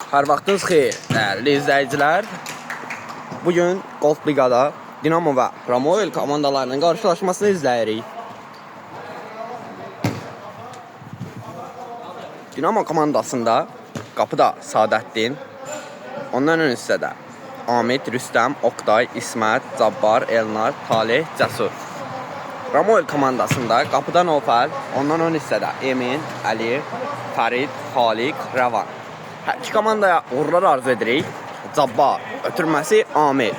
Hər vaxtınız xeyir, dəyərli izləyicilər. Bugün Golf Liqada Dinamo və Ramoel komandalarının qarşılaşmasını izləyirik. Dinamo komandasında qapıda Sadəddin, ondan ön hissədə Amid, Rüstəm, Oktay, İsmət, Cabbar, Elnar, Talih, Cəsur. Ramoel komandasında qapıda Nofəl, ondan ön hissədə Emin, Əli, Fərid, Xaliq, Rəvan. Hər iki komandaya uğurlar arzu edirik. Cabbar, ötürməsi Amir.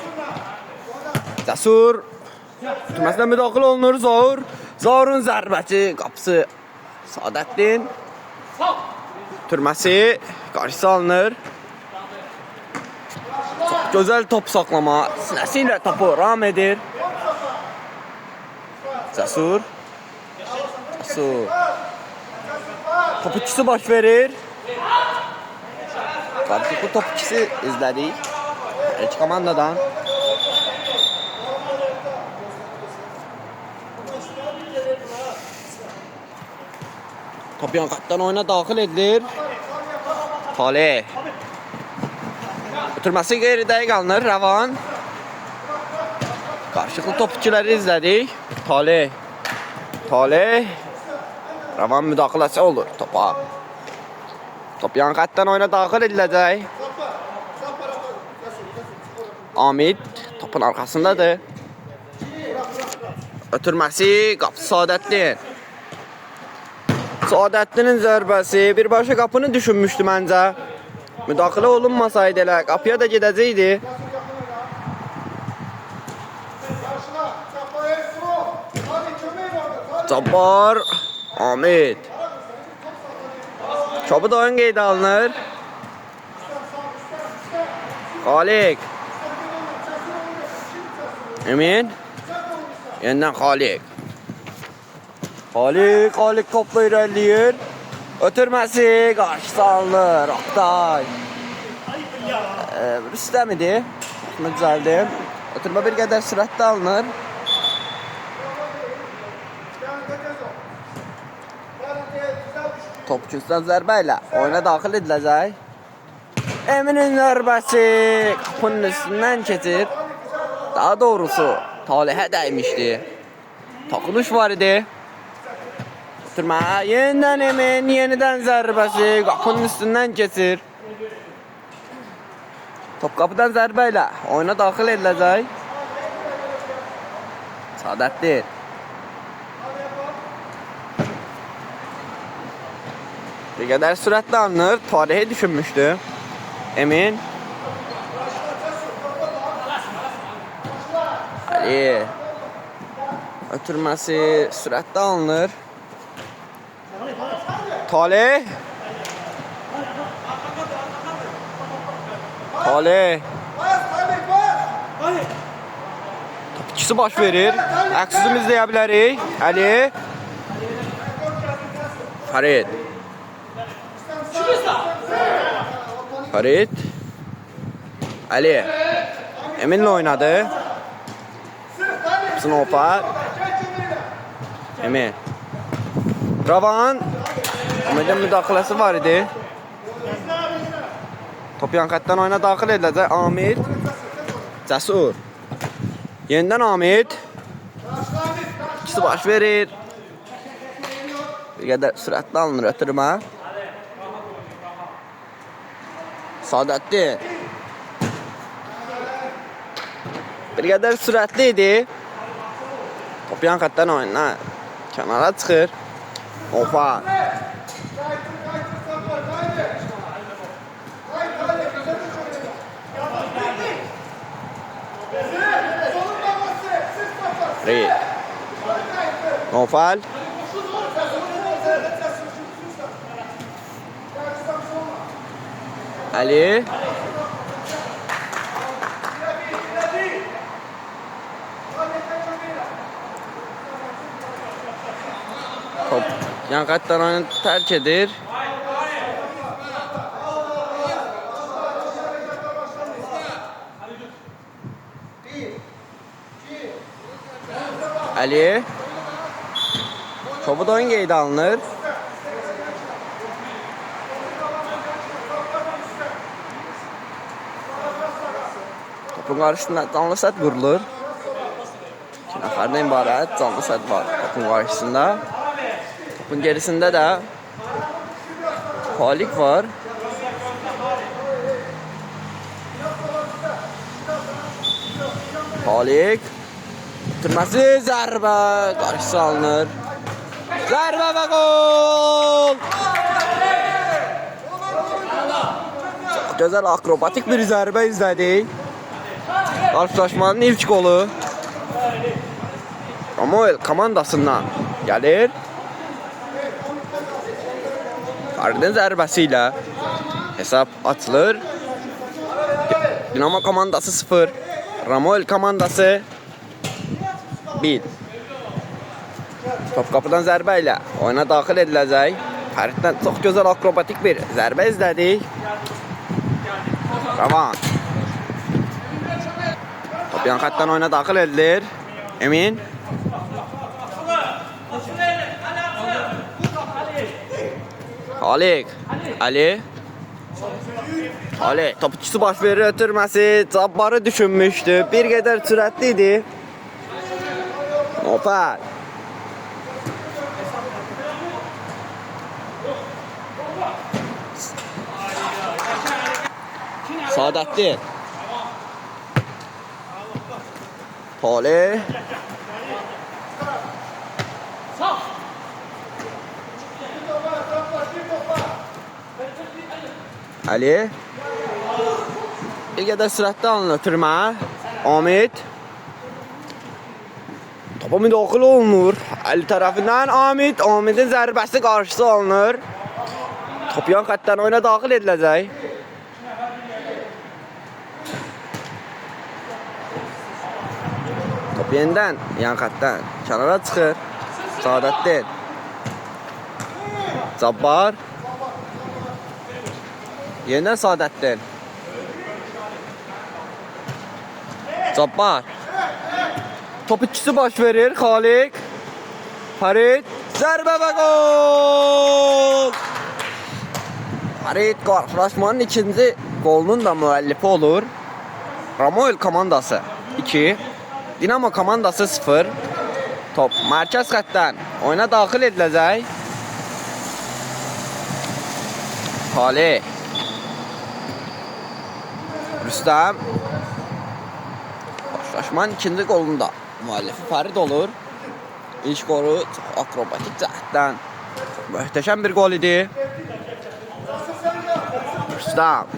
Cəsur, ötürməsinə müdaxilə olunur. Zaurun zərbəsi, qapısı Sadəddin. Ötürməsi qarşısı alınır. Çox gözəl top saxlama, sinəsi ilə topu ram edir. Cəsur. Top ikisi baş verir. Bu top ikisi izlədik. Hər iki komandadan. Top yan xətdən oyuna daxil edilir. Talih. Ötürməsi qeyri-dəqiq alınır. Rəvan. Qarşılıqlı top ikiləri izlədik. Talih. Rəvan müdaxiləsi olur topa. Top yan xətdən oyuna daxil ediləcək. Amid topun arxasındadır. Ötürməsi qapı Sadəddin. Sadəddinin zərbəsi birbaşa qapını düşünmüşdü məncə. Müdaxilə olunmasaydı elə qapıya da gedəcəkdi. Cabbar, Amid. Çabuk oyun qeydə alınır. Xaliq. Emin. Yeniden Xaliq. Xaliq topla irəliyir. Ötürməsi qarşısı alınır. Oktay. Rüstəm idi. Düzəldim. Ötürmə bir qədər sürətli alınır. Top küsdən zərbə ilə oyuna daxil ediləcək. Eminin zərbəsi qapının üstündən keçir. Daha doğrusu Talihə dəymişdi. Toxunuş var idi. Ötürmə, yenidən Emin, yenidən zərbəsi qapının üstündən keçir. Top qapıdan zərbə ilə oyuna daxil ediləcək. Sadəddin. Bir qədər sürətli alınır. Talihi düşünmüşdü. Emin. Ali. Ötürməsi sürətli alınır. Talih. Top ikisi baş verir. Əksizim izləyə bilərik. Ali. Farid. Ali. Emin'le oynadı. Snowfall. Emin. Ravan. Amid'in müdaxiləsi var idi. Top yan xətdən oyuna daxil ediləcək. Amid. Cəsur. Yenidən Amid. İkisi baş verir. Bir qədər sürətli alınır ötürmə. Sadəddin. Bir qədər sürətli idi. Top yan xətdən oyuna kənara çıxır. Opa. Nofal. Ali. Top yan xətdən oyunu tərk edir. Ali. Topu da oyun qeydə alınır. Topun qarşısında canlı set qurulur. 2 nəfərdən ibarət canlı set var topun qarşısında. Topun gerisində də Halik var. Halik bitirməsi, zərbə qarşısı alınır. Zərbə və gol! Çox gözəl akrobatik bir zərbə izlədik. Qarşılaşmanın ilk qolu Ramoel komandasından gəlir. Faridin zərbəsi ilə hesab açılır. Dinamo komandası 0, Ramoel komandası 1. Top qapıdan zərbə ilə oyuna daxil ediləcək. Fariddən çox gözəl akrobatik bir zərbə izlədik. Ravan. Top yan xəttdən oyuna daxil edilir. Emin. Halik. Ali. Ali. Top ikisi baş verir ötürməsi. Cabbarı düşünmüşdü. Bir qədər sürətli idi. Nofər. Saadəttin. Poli. Ali. Bir qədər sürətli alınır ötürmə. Ahmet. Topa müdaxilə olunur. Ali tərəfindən Ahmet. Ahmet'in zərbəsi qarşısı alınır. Top yan xəttdən oyuna daxil ediləcək. Top yenidən yan xəttdən kənara çıxır. Saadəttin. Cabbar. Yenidən Saadəttin. Cabbar. Top ikisi baş verir. Halik. Farid. Zərbə və gol! Farid qarşılaşmanın ikinci qolunun da müəllifi olur. Ramoel komandası 2, Dinamo komandası 0. Top mərkəz xəttdən oyuna daxil ediləcək. Halik. Rüstəm. Qarşılaşmanın ikinci qolunda müəllifi Farid olur. İlk qolu çox akrobatik cəhətdən möhtəşəm bir qol idi. Rüstəm.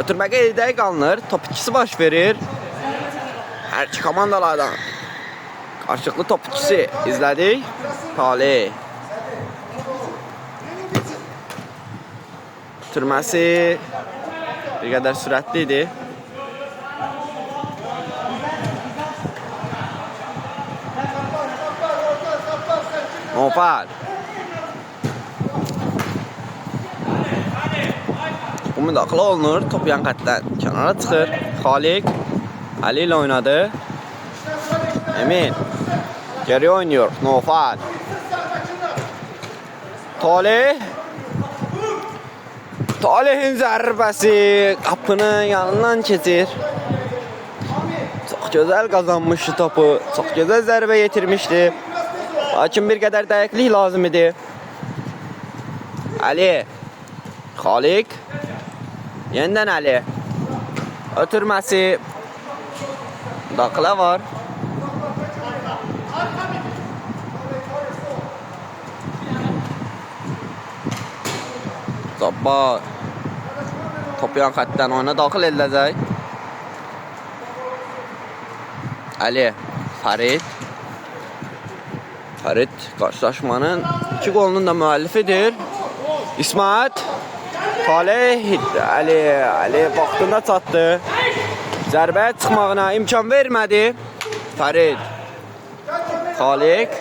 Ötürmə qeydidə qalınır. Top ikisi baş verir. Hər iki komandalardan qarşılıqlı top ikisi izlədik. Halik. Ötürməsi bir qədər sürətli idi. Nofər. Bu müdaxilə olunur. Top yan xəttdən kənara çıxır. Halik. Ali ilə oynadı. Emin. Geri oynuyor. Nofər. Talih. Talih'in zərbəsi qapının yanından keçir. Çox gözəl qazanmışdı topu. Çox gözəl zərbə yetirmişdi. Lakin bir qədər dəqiqlik lazım idi. Ali. Halik. Yenidən Ali. Ötürməsi. Daxilə var. Cabbar. Top yan xəttdən oyuna daxil ediləcək. Ali. Farid. Farid qarşılaşmanın iki qolunun da müəllifidir. İsmat. Talih. Ali vaxtında çatdı. Zərbəyə çıxmağına imkan vermədi. Farid. Halik.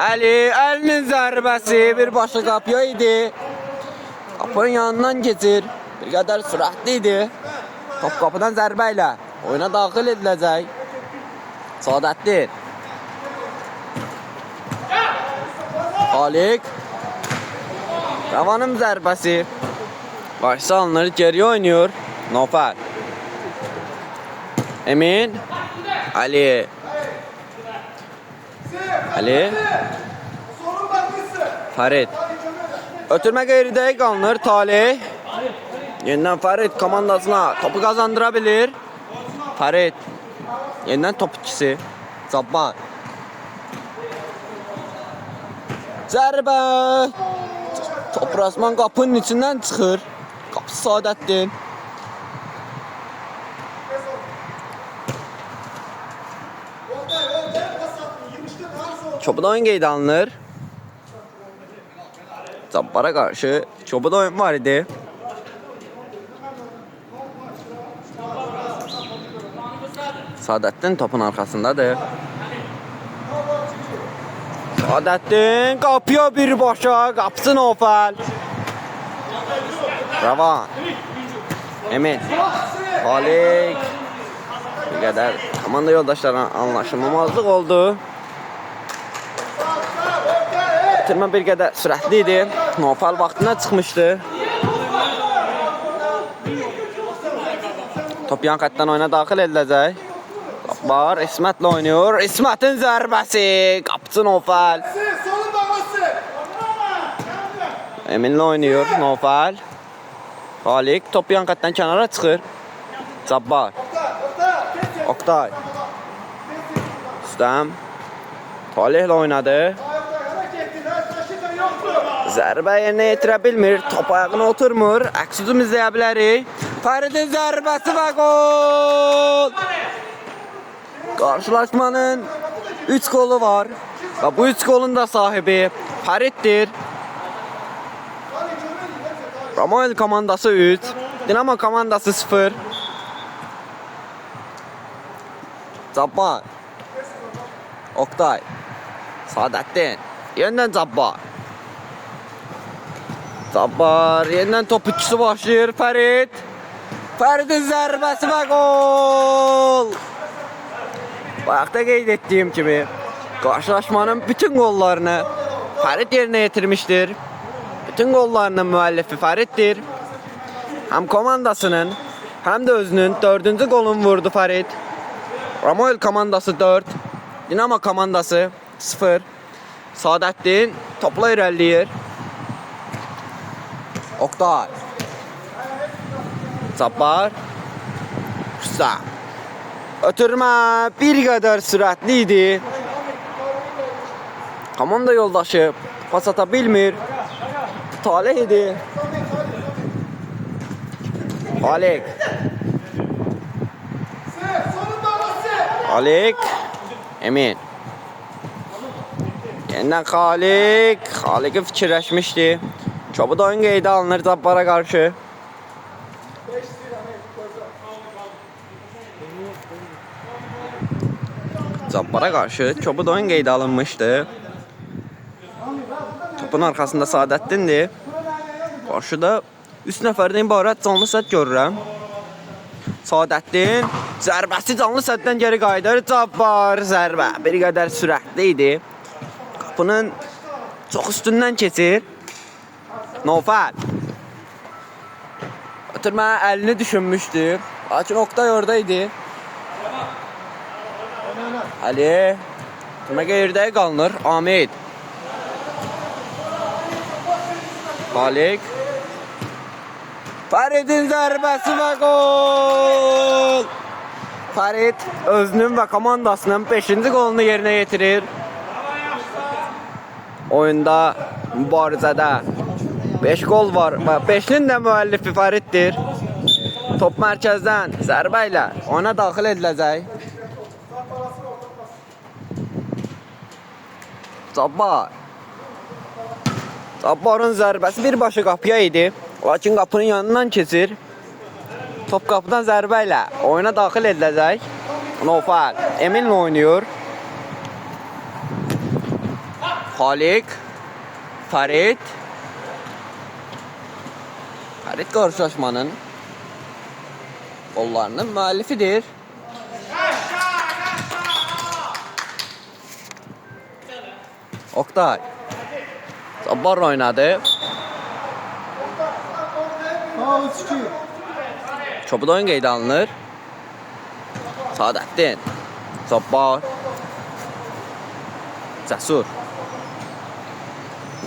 Əlinin zərbəsi birbaşa qapıya idi. Qapının yanından keçir. Bir qədər sürətli idi. Top qapıdan zərbə ilə oyuna daxil ediləcək. Saadəttin. Halik. Ravanın zərbəsi. Qarşısı alınır, geri oynuyor. Nofər. Emin. Ali. Ali. Farid. Ötürme geride qalınır Talih. Yeniden Farid komandasına topu kazandırabilir. Farid. Yeniden top ikisi. Zabbar. Zərbə. Top Rasman qapının içindən çıxır. Qapı Saadətdin. Çobuda oyun qeydə alınır. Zabbara qarşı çobuda oyun var idi. Saadətdin topun arxasındadır. Saadətdin qapıya birbaşa, qapısı Nofəl. Ravan. Emin. Halik. Bir qədər komanda yoldaşlarına anlaşılmamazlıq oldu. Bitirmə bir qədər sürətli idi. Nofəl vaxtına çıxmışdı. Top yan xəttdən oyuna daxil ediləcək. Var, İsmətlə oynuyor. İsmətin zərbəsi. Qapıcı Nofəl. Eminlə oynuyor Nofəl. Halik top yan xəttdən kənara çıxır. Cabbar. Oktay. Rüstəm. Talihlə oynadı. Zərbə yerinə yetirə bilmir. Top ayağına oturmur. Əks-hücum izləyə bilərik. Faridin zərbəsi və gol! Qarşılaşmanın 3 golu var. Və bu 3 golun da sahibi Fariddir. Ramoel komandası 3, Dinamo komandası 0. Cabbar. Oktay. Saadətdin. Yenidən Cabbar. Cabbar. Yenidən top ikisi başlayır. Farid. Faridin zərbəsi və gol! Bayaqda qeyd etdiyim kimi qarşılaşmanın bütün qollarını Farid yerinə yetirmişdir. Bütün qollarının müəllifi Fariddir. Həm komandasının, həm də özünün 4-cü qolunu vurdu Farid. Ramoel komandası 4, Dinamo komandası 0. Saadətdin topla irəliləyir. Oktay. Cabbar. Rüstəm. Ötürmə bir qədər sürətli idi. Komanda yoldaşı pas ata bilmir. Talih idi. Halik. Halik. Emin. Yenidən Halik. Halik'i fikirləşmişdi. Çobuda oyun qeydə alınır Zabbara qarşı. Zabbara qarşı çobuda oyun qeydə alınmışdı. Topun arxasında Saadətdindir. Qarşıda 3 nəfərdən ibarət canlı sədd görürəm. Saadətdin zərbəsi canlı sədddən geri qayıdır. Cabbar zərbə bir qədər sürətli idi. Qapının çox üstündən keçir. Nofəl. Ötürmə əlini düşünmüşdü. Lakin Oktay orada idi. Ali. Ötürmə qeyirdə qalınır. Amid. Halik. Faridin zərbəsi və gol! Farid özünün və komandasının 5-ci golunu yerinə yetirir. Oyunda, mübarizədə 5 gol var və 5-nin də müəllifi Fariddir. Top mərkəzdən zərbə ilə oyuna daxil ediləcək. Cabbar. Cabbarın zərbəsi birbaşa qapıya idi. Lakin qapının yanından keçir. Top qapıdan zərbə ilə oyuna daxil ediləcək. Nofəl Eminlə oynuyor. Halik. Farid. Farid qarşılaşmanın qollarının müəllifidir. Oktay. Cabbar oynadı. Çobuda oyun qeydə alınır. Saadettin. Cabbar. Cəsur.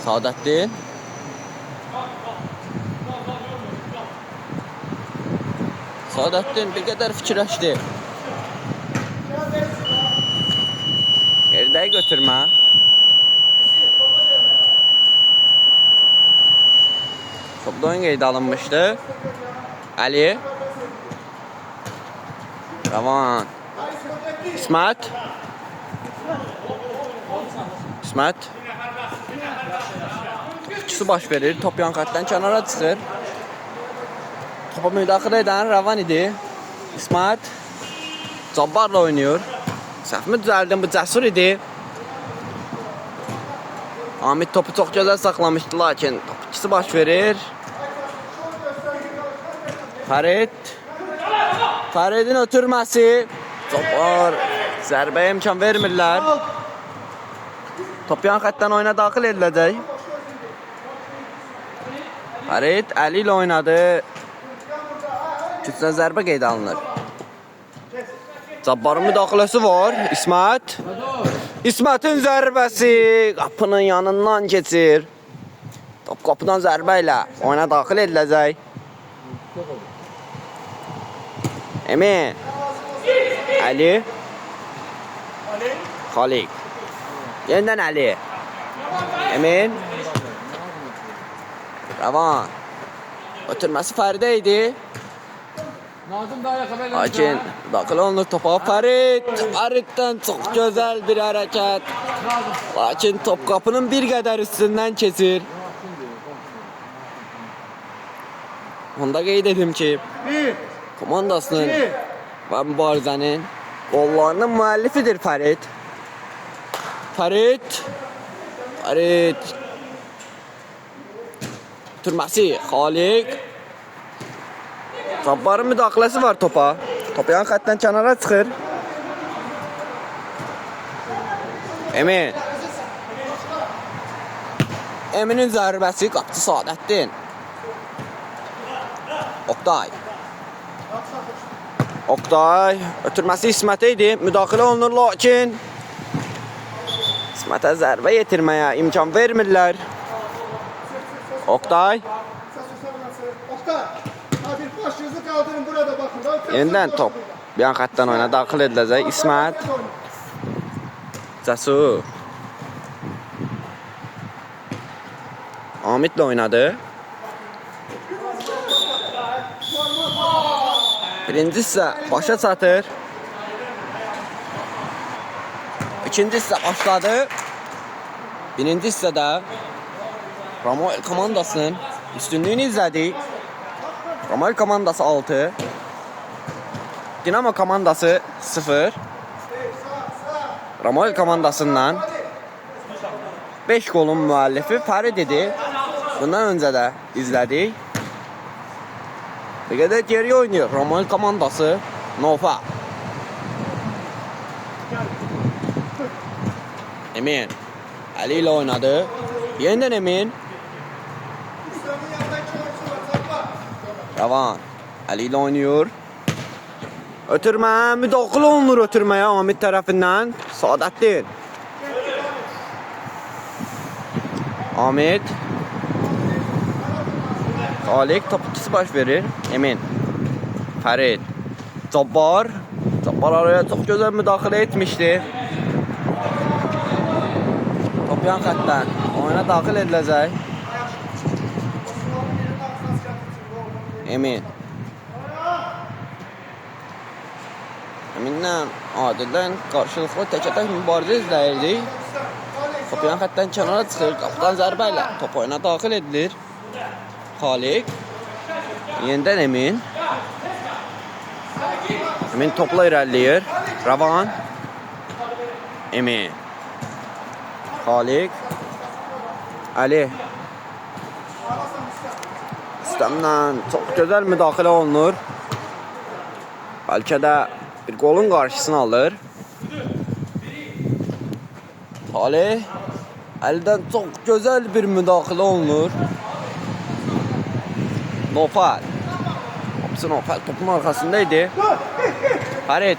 Saadettin. Saadettin bir qədər fikirləşdi. Geridə götürmə. Topda oyun qeydə alınmışdı. Ali. Ravan. İsmət. İsmət. İkisi baş verir. Top yan xətdən kənara çıxır. Topa müdaxilə edən Ravan idi. İsmət. Cabbarla oynuyor. Səhvimi düzəldim, bu Cəsur idi. Amit topu çox gözəl saxlamışdı, lakin top ikisi baş verir. Fərid. Fəridin ötürməsi. Cabbar. Zərbəyə imkan vermirlər. Top yan xətdən oyuna daxil ediləcək. Fərid əli ilə oynadı. Küçdən zərbə qeydə alınır. Cabbarın müdaxiləsi var. İsmət. İsmətin zərbəsi qapının yanından keçir. Top qapıdan zərbə ilə oyuna daxil ediləcək. Emin. Ali. Xalik. Yenidən Ali. Emin. Ravan. Ötürməsi Fəridə idi. Lakin daxil olunur topa. Fəriddən çox gözəl bir hərəkət. Lakin top qapının bir qədər üstündən keçir. Onda qeyd edim ki, komandasının və mübarizənin qollarının müəllifidir Fərid. Fərid. Türməsi Xalik. Cabbarın müdaxiləsi var topa. Top yan xətdən kənara çıxır. Emin. Eminin zərbəsi qapçı Saadettin. Oktay. Oktay. Ötürməsi İsmətə idi. Müdaxilə olunur, lakin İsmətə zərbə yetirməyə imkan vermirlər. Oktay. Yenidən top yan xətdən oyuna daxil ediləcək. İsmət. Cəsur. Amitlə oynadı. Birinci hissə başa çatır. İkinci hissə başladı. Birinci hissədə Ramoel komandasının üstünlüyünü izlədik. Ramoel komandası 6. Dinamo komandası 0. Ramoel komandasından 5 golun müəllifi Fərid idi. Bundan öncə də izlədik. Bir qədər geri oynuyor Ramoel komandası. Nofa. Emin. Ali ilə oynadı. Yenidən Emin. Ravan. Ali ilə oynuyor. Ötürmə, müdaxilə olunur ötürməyə Amit tərəfindən. Saadettin. Amit. Xalik top ikisi baş verir. Emin. Fərid. Cabbar. Cabbar araya çox gözəl müdaxilə etmişdi. Top yan xətdən oyuna daxil ediləcək. Emin. Eminlə Adildən qarşılıqlı təkətək mübarizə izləyirdik. Top yan xətdən kənara çıxır. Qapıdan zərbə ilə top oyuna daxil edilir. Xalik. Yenidən Emin. Emin topla irəliləyir. Ravan. Emin. Xalik. Ali. İstəmlə çox gözəl müdaxilə olunur. Bəlkə də bir golun qarşısını alır. Talih. Əldən çox gözəl bir müdaxilə olunur. Nofal. Hopsi Nofal topun arxasındaydı. Fərid.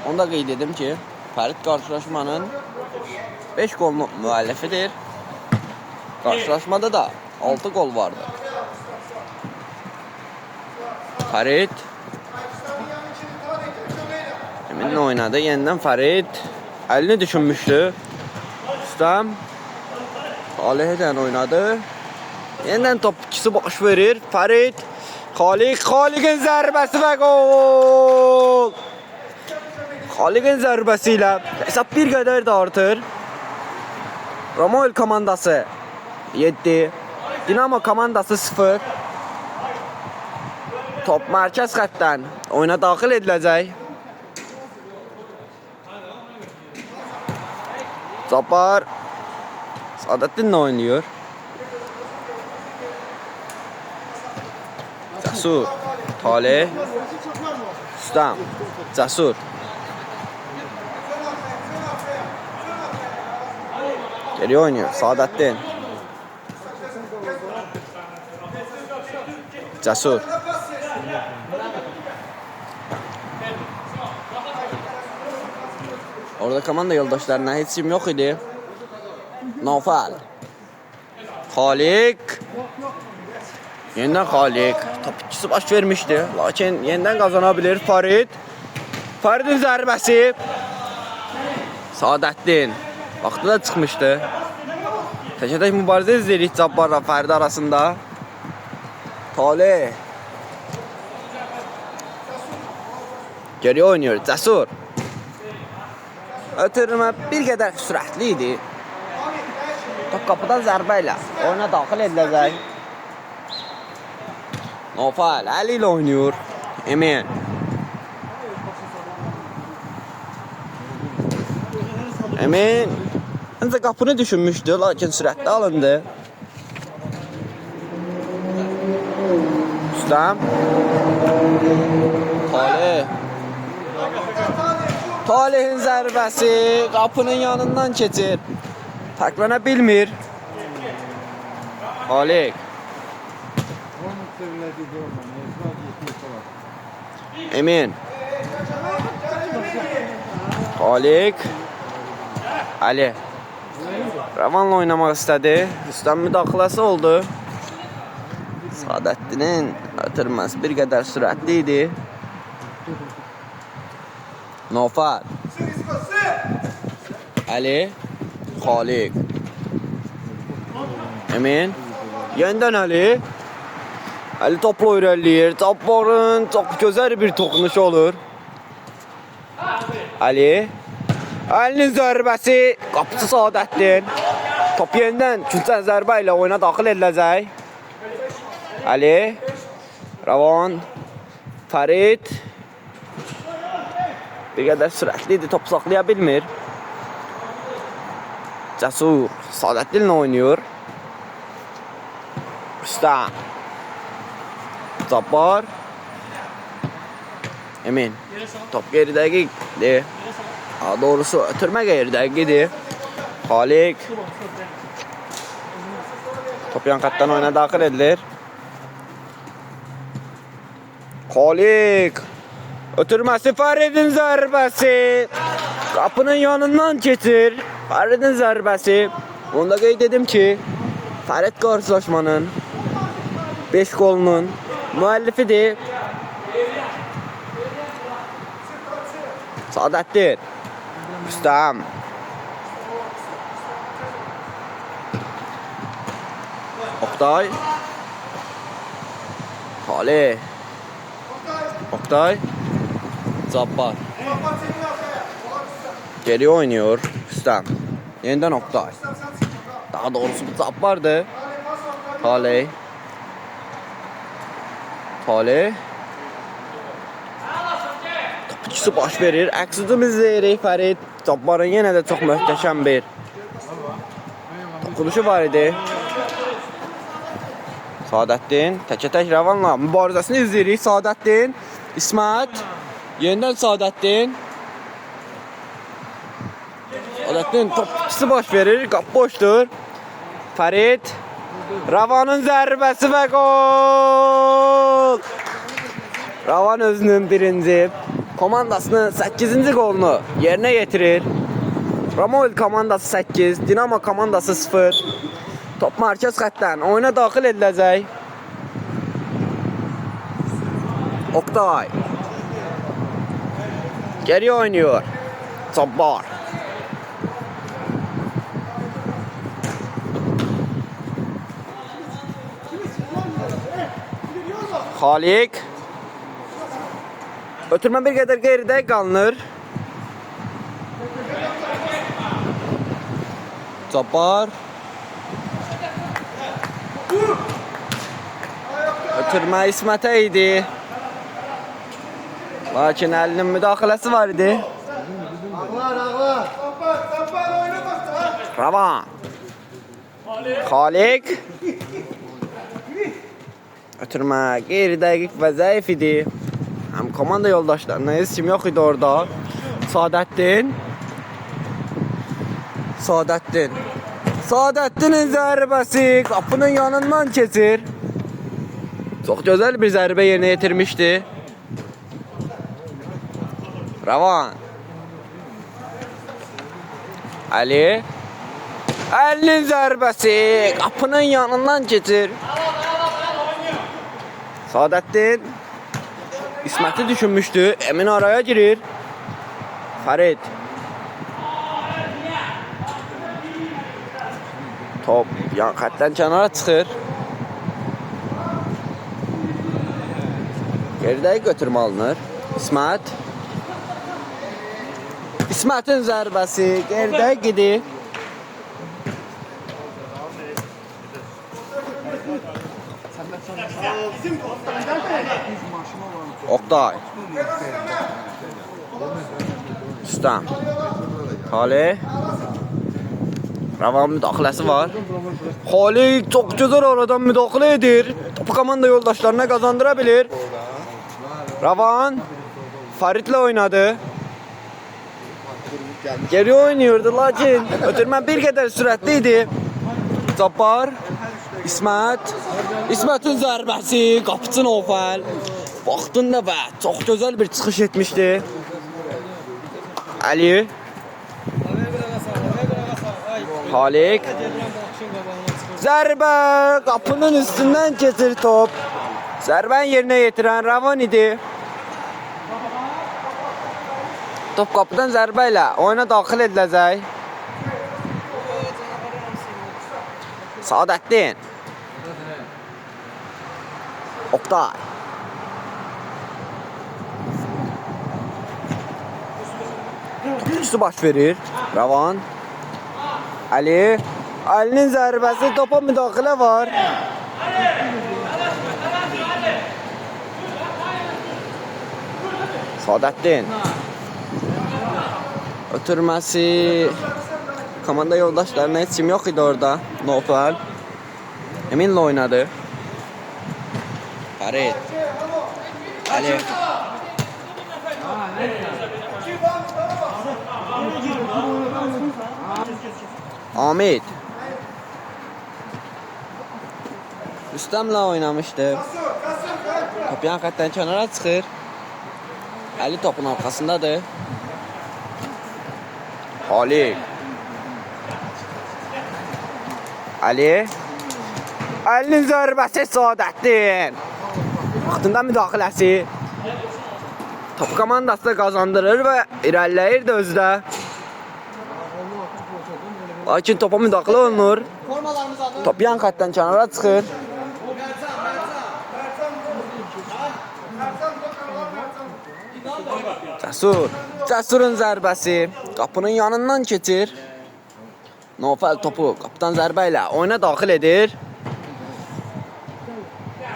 Onu da qeyd edim ki, Fərid qarşılaşmanın 5 qolun müəllifidir. Qarşılaşmada da 6 qol vardı. Fərid Eminlə oynadı. Yenidən Fərid əlini düşünmüşdü. Rüstəm Talehdən oynadı. Yenidən top ikisi baş verir. Fərid Xaliqin zərbəsi və gol! Xaliqin zərbəsi ilə hesab bir qədər də artır. Ramoel komandası 7, Dinamo komandası 0. Top mərkəz xəttdən oyuna daxil ediləcək. Cabbar Sadəddinlə oynayır. Cəsur Taleh Rüstəm Cəsur geri oynuyor. Sadəddin Cəsur orada komanda yoldaşlarına heç kim yox idi. Nofal Xaliq Yenidən Xaliq top ikisi baş vermişdi. Lakin yenidən qazanabilir Fərid. Fəridin zərbəsi Sadəddin vaxtında çıxmışdı. Təkə-tək mübarizə izləyirik Cabbarla Fərid arasında. Taleh geri oynuyor. Cəsur ötürmə bir qədər sürətli idi. Top qapıdan zərbə ilə oyuna daxil ediləcək. Nofal əli ilə oynayır. Emin öncə qapını düşünmüşdü, lakin sürətli alındı. Rüstəm Taleh'in zərbəsi qapının yanından keçir. Fərqlənə bilmir. Xaliq Emin Xaliq Ali Ravanla oynamaq istədi. Rüstəm müdaxiləsi oldu. Sadəddinin ötürməsi bir qədər sürətli idi. Nofal Ali Xaliq Emin yenidən Ali topla irəliləyir. Cabbarın çox gözəl bir toxunuşu olur. Əlinin zərbəsi qapısı Sadəddin. Top yenidən üçüncü zərbə ilə oyuna daxil ediləcək. Ravan Fərid bir qədər sürətli idi, top saxlaya bilmir. Cəsur Sadəddinlə oynayır. Rüstəm Cabbar Emin top geridəqidir. Doğrusu ötürmə geridəqidir. Xaliq top yan xəttdən oyuna daxil edilir. Xaliq ötürməsi Fəridin zərbəsi qapının yanından keçir. Fəridin zərbəsi. Onu da qeyd edim ki, Fərid qarşılaşmanın 5 qolunun müəllifidir. Sadəddin Rüstəm Oktay Taleh Oktay Cabbar geri oynuyor Rüstəm. Yenidən Oktay. Daha doğrusu bu Cabbar'dı. Taleh top ikisi baş verir. Əksizim izləyirik. Fərid Cabbar'ın yenə də çox möhtəşəm bir dokunuşu var idi. Sadəddin təkə-tək Ravanla mübarizəsini izləyirik. Sadəddin İsmət yenidən Sadəddin top ikisi baş verir. Qap boşdur. Fərid Ravanın zərbəsi və gol! Ravan özünün birinci komandasının 8-ci qolunu yerinə yetirir. Ramoil komandası 8, Dinamo komandası 0. Top mərkəz xəttdən oyuna daxil ediləcək. Oktay. Geriye oynuyor. Zabbar. Halik. Ötürmə bir qədər geridə qalınır. Zabbar. Ötürmə İsmətə idi. Lakin əlinin müdaxiləsi var idi. Ravan. Halik. Ötürmə qeyri-dəqiq və zəif idi. Həm komanda yoldaşlarına heç kim yox idi orada. Sadəddinin zərbəsi qapının yanından keçir. Çox gözəl bir zərbə yerinə yetirmişdi. Ravan. Ali. Əlinin zərbəsi qapının yanından keçir. Sadəddin İsmət'i düşünmüşdü. Emin araya girir. Farid. Top yan xəttdən kənara çıxır. Geridə götürmə alınır. İsmət. İsmət'in zərbəsi geridə gedir. Oktay. Rüstəm. Halik. Ravan müdaxiləsi var. Halik çox gözəl aradan müdaxilə edir. Topu komanda yoldaşlarına qazandıra bilir. Ravan Farid'le oynadı. Geri oynuyordu lakin ötürmə bir qədər sürətli idi. Zabbar. İsmət'in zərbəsi qapıcı Nofəl. Vaxtında və çox gözəl bir çıxış etmişdi. Ali. Halik. Zərbə qapının üstündən keçir top. Zərbəni yerinə yetirən Ravan idi. Top qapıdan zərbə ilə oyuna daxil ediləcək. Sadəddin. Oktay. Topçusu baş verir. Ravan. Ali. Ali'nin zərbəsi, topa müdaxilə var. Sadəddin. Ötürməsi. Komanda yoldaşlarına heç kim yox idi orada. Nofəl. Eminlə oynadı. Farid. Ali. Ahmet. Rüstəmlə oynamışdı. Top yan xəttdən kənara çıxır. Ali topun arxasındadır. Halik. Ali. Ali'nin zərbəsi Sadəddin. Vaxtında müdaxiləsi. Top komandası da qazandırır və irəliləyir də özdə. Lakin topa müdaxilə olunur. Top yan xəttdən kənara çıxır. Cəsurun zərbəsi qapının yanından keçir. Nofəl topu qapıdan zərbə ilə oyuna daxil edir.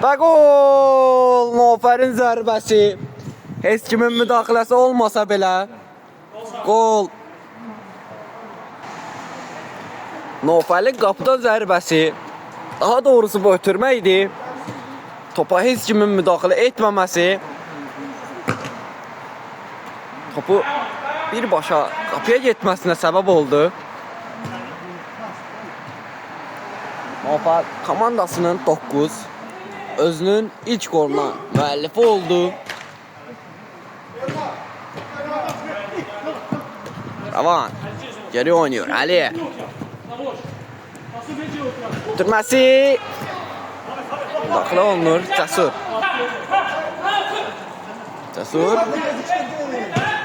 Və gol! Nofəlin zərbəsi. Heç kimin müdaxiləsi olmasa belə gol. Nofəlin qapıdan zərbəsi, daha doğrusu bu ötürmə idi. Topa heç kimin müdaxilə etməməsi topu birbaşa qapıya getməsinə səbəb oldu. Nofəl komandasının 9, özünün ilk goluna müəllifi oldu. Ravan. Geri oynuyor. Ali. Ötürməsi. Daxil olunur. Cəsur. Cəsur.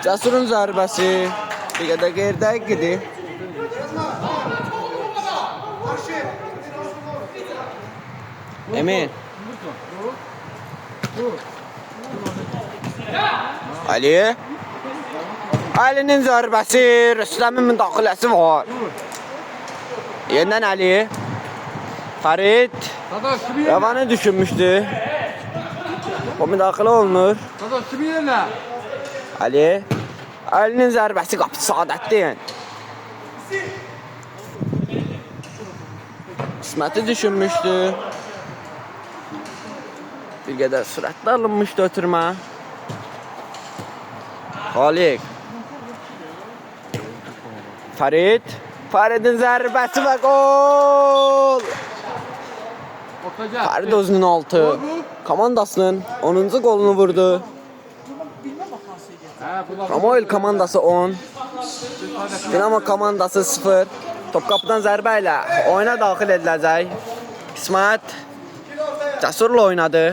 Cəsurun zərbəsi. Bir qədər geridə gidiyor. Emin. Ali. Ali'nin zərbəsi, Rüstəmin müdaxiləsi var. Yeniden Ali. Farid. Ravanı düşünmüştü. O müdaxilə olunur. Ali. Ali'nin zərbəsi qapı Saadətdin. İsmət'i düşünmüştü. Bir qədər sürətli alınmıştı ötürmə. Halik. Farid. Farid'in zərbəsi və gol. Farid özünün altı. Komandasının 10. golunu vurdu. Ramoil komandası 10. Dinamo komandası 0. Topkapıdan zərbə ilə oyuna daxil ediləcək. İsmət Cəsurla oynadı.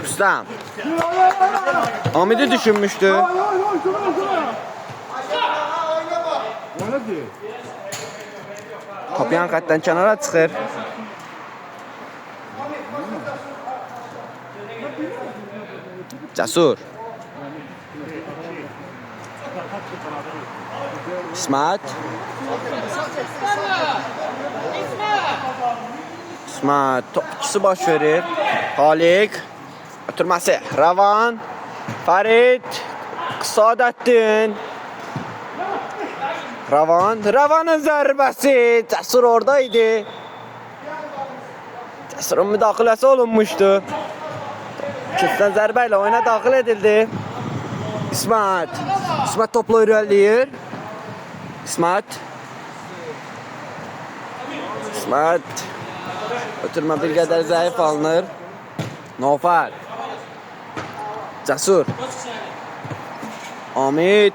Rüstəm Hamid'i düşünmüştü. Top yan xəttdən kənara çıxır. Cəsur. İsmət. İsmət top ikisi baş verir. Halik. Ötürməsi. Ravan. Farid. Saadətdin. Ravan. Ravanın zərbəsi. Cəsur oradaydı. Cəsurun müdaxiləsi olunmuşdu. Çiftten zərbə ilə oyuna daxil edildi. İsmət. İsmət topla irəliləyir. İsmət. İsmət. Ötürmə bir qədər zəif alınır. Nofər. Cəsur. Amid.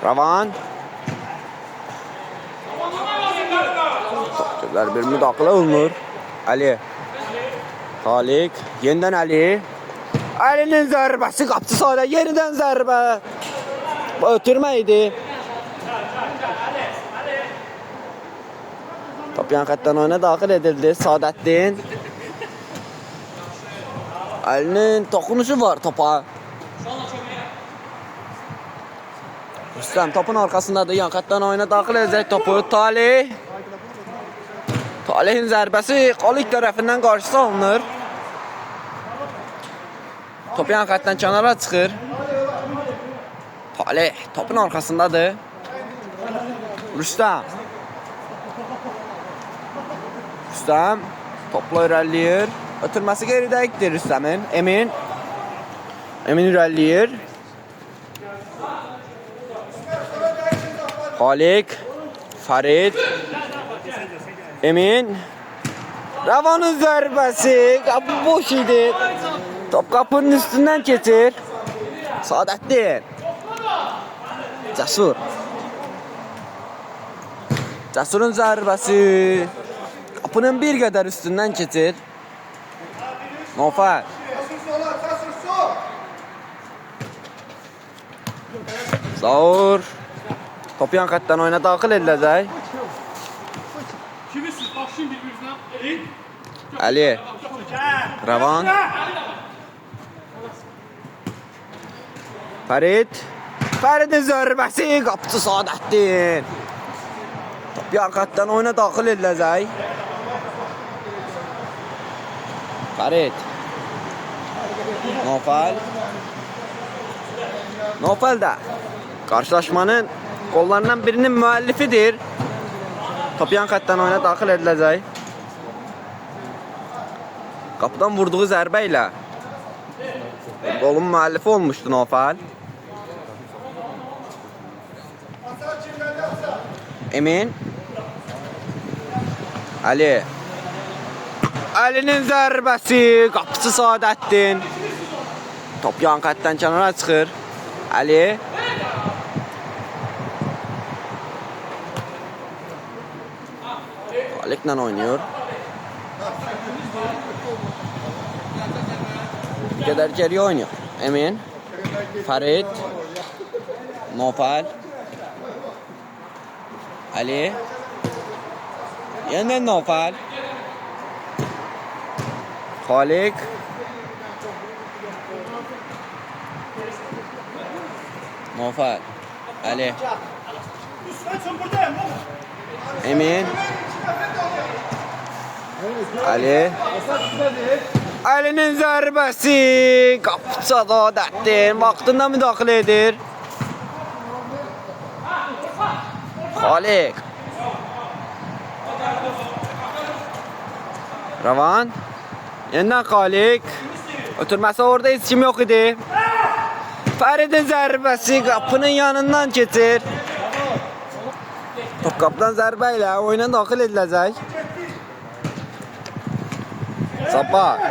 Ravan. Bir müdaxilə olunur. Ali. Halik. Yeniden Ali. Ali'nin zərbəsi qapçı sahada. Yeniden zərbə. Ötürmə idi. Top yan xəttdən oyuna daxil edildi. Saadətdin. Ali'nin toxunuşu var topa. Rüstəm topun arkasındadır. Yan xəttdən oyuna daxil edəcək topu. Talih. Talih'in zərbəsi Qalik tərəfindən qarşısı alınır. Top yan xəttdən kənara çıxır. Talih topun arkasındadır. Rüstəm. Rüstəm topla irəliləyir. Ötürməsi geridədir Rüstəmin. Emin. Emin irəliləyir. Halik. Farid. Emin. Ravanın zərbəsi. Qapı boş idi. Top kapının üstündən keçir. Saadətdin. Cəsur. Cəsurun zərbəsi. Kapının bir qədər üstündən keçir. Nofər. Zaur. Top yan xəttdən oyuna daxil ediləcək. Ali. Ravan. Farid. Farid'in zərbəsi qapçı Saadətdin. Top yan xəttdən oyuna daxil ediləcək. Farid. Nofal. Nofal da karşılaşmanın gollarından birinin müəllifidir. Top yan xəttdən oyuna daxil ediləcək. Qapıdan vurduğu zərbə ilə golun müəllifi olmuşdu Nofal. Emin. Ali. Ali'nin zərbəsi, qapısı Saadətdin. Top yan xəttdən kənara çıxır. Ali. Xaliklə oynayır. Bir qədər geriyə oynayır. Emin. Farid. Nofal. Ali. Yeniden Nofal. Xalik. Nofal. Ali. Emin. Ali. Ali'nin zərbəsi. Qapıcı Saadətdin vaxtında müdaxilə edir. Xalik. Ravan. Yeniden Xalik. Ötürməsi orada heç kim yox idi. Farid'in zərbəsi qapının yanından keçir. Top qapıdan zərbə ilə oyuna daxil ediləcək. Sabah.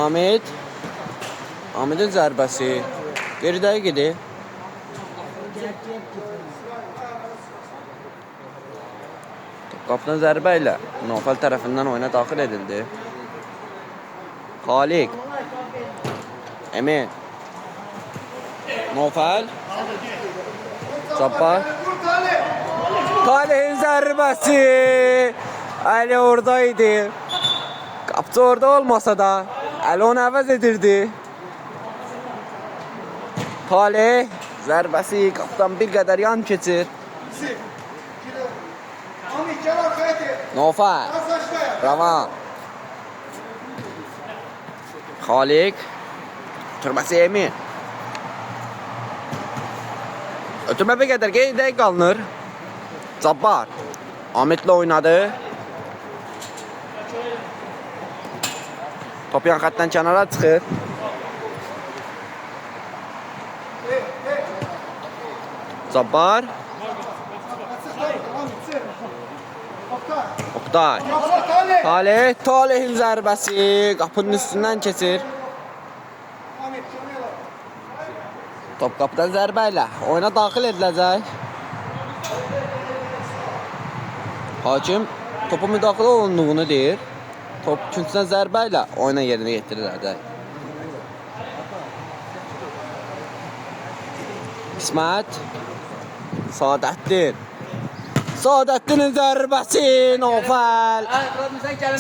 Ahmet. Ahmet'in zərbəsi. Geridə gedir. Qapıdan zərbə ilə Nofal tərəfindən oyuna daxil edildi. Xalik. Emin. Nofal. Sabah. Talih'in zərbəsi. Ali oradaydı. Qapıcı orada olmasa da Ali onu əvəz edirdi. Talih zərbəsi qapıdan bir qədər yan keçir. Nofal. Ravan. Xalik. Ötürməsi Emin. Ötürmə bir qədər geridə qalınır. Cabbar. Ahmet'le oynadı. Top yan xəttdən kənara çıxır. Cabbar. Oktay. Talih. Talih'in zərbəsi qapının üstündən keçir. Top qapıdan zərbə ilə oyuna daxil ediləcək. Hakim topa müdaxilə olunduğunu deyir. Top küncdən zərbə ilə oyuna yerinə yetiriləcək. İsmət. Saadətdin. Saadətdinin zərbəsi Nofal.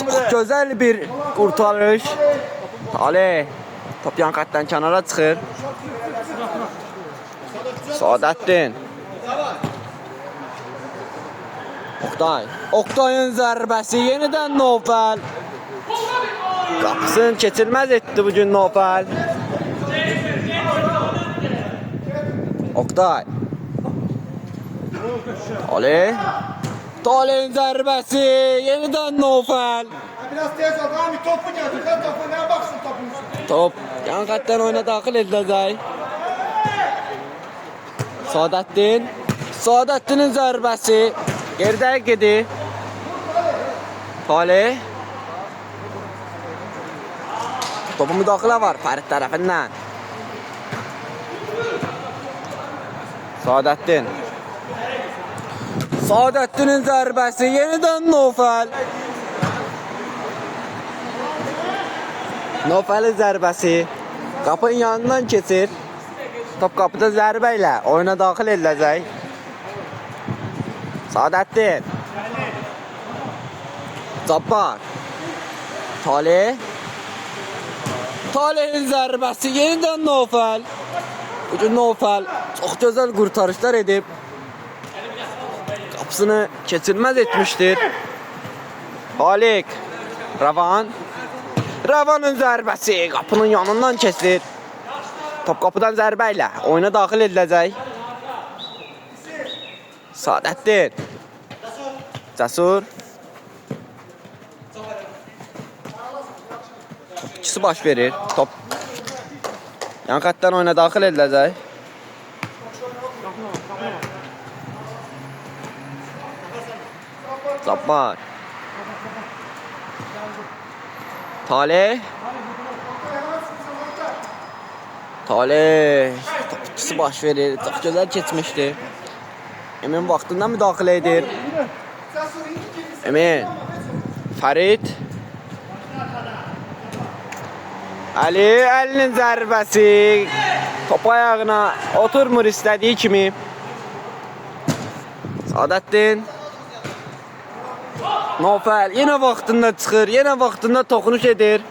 Çox gözəl bir qurtarış. Ali. Top yan xəttdən kənara çıxır. Saadətdin. Oktay. Oktay'ın zərbəsi yenidən Nofal. Qapısını keçilməz etdi bugün Nofal. Oktay. Ali. Talih'in zərbəsi yenidən Nofal. Biraz tez ol, Rami topu getir, topu ne baksın topun üstüne. Top yan xəttdən oyuna daxil ediləcək. Saadətdin. Saadətdinin zərbəsi geridə gedir. Talih. Topa müdaxilə var Farid tərəfindən. Saadətdin. Saadətdinin zərbəsi yenidən Nofal. Nofal'in zərbəsi qapının yanından keçir. Top qapıda zərbə ilə oyuna daxil ediləcək. Saadətdin. Cabbar. Talih. Talih'in zərbəsi yenidən Nofal. Bugün Nofal çox gözəl qurtarışlar edib qapısını keçilməz etmişdir. Xalik. Ravan. Ravan'ın zərbəsi qapının yanından keçir. Top qapıdan zərbə ilə oyuna daxil ediləcək. Saadətdin. Cəsur. İkisi baş verir. Top yan xəttdən oyuna daxil ediləcək. Cabbar. Taleh. Taleh. Top itkisi baş verir. Çox gözəl keçmişdi. Emin vaxtında müdaxilə edir. Emin. Farid. Ali, əlinin zərbəsi. Top ayağına oturmur istədiyi kimi. Saadətdin. Nofəl yenə vaxtında çıxır, yenə vaxtında toxunuş edir.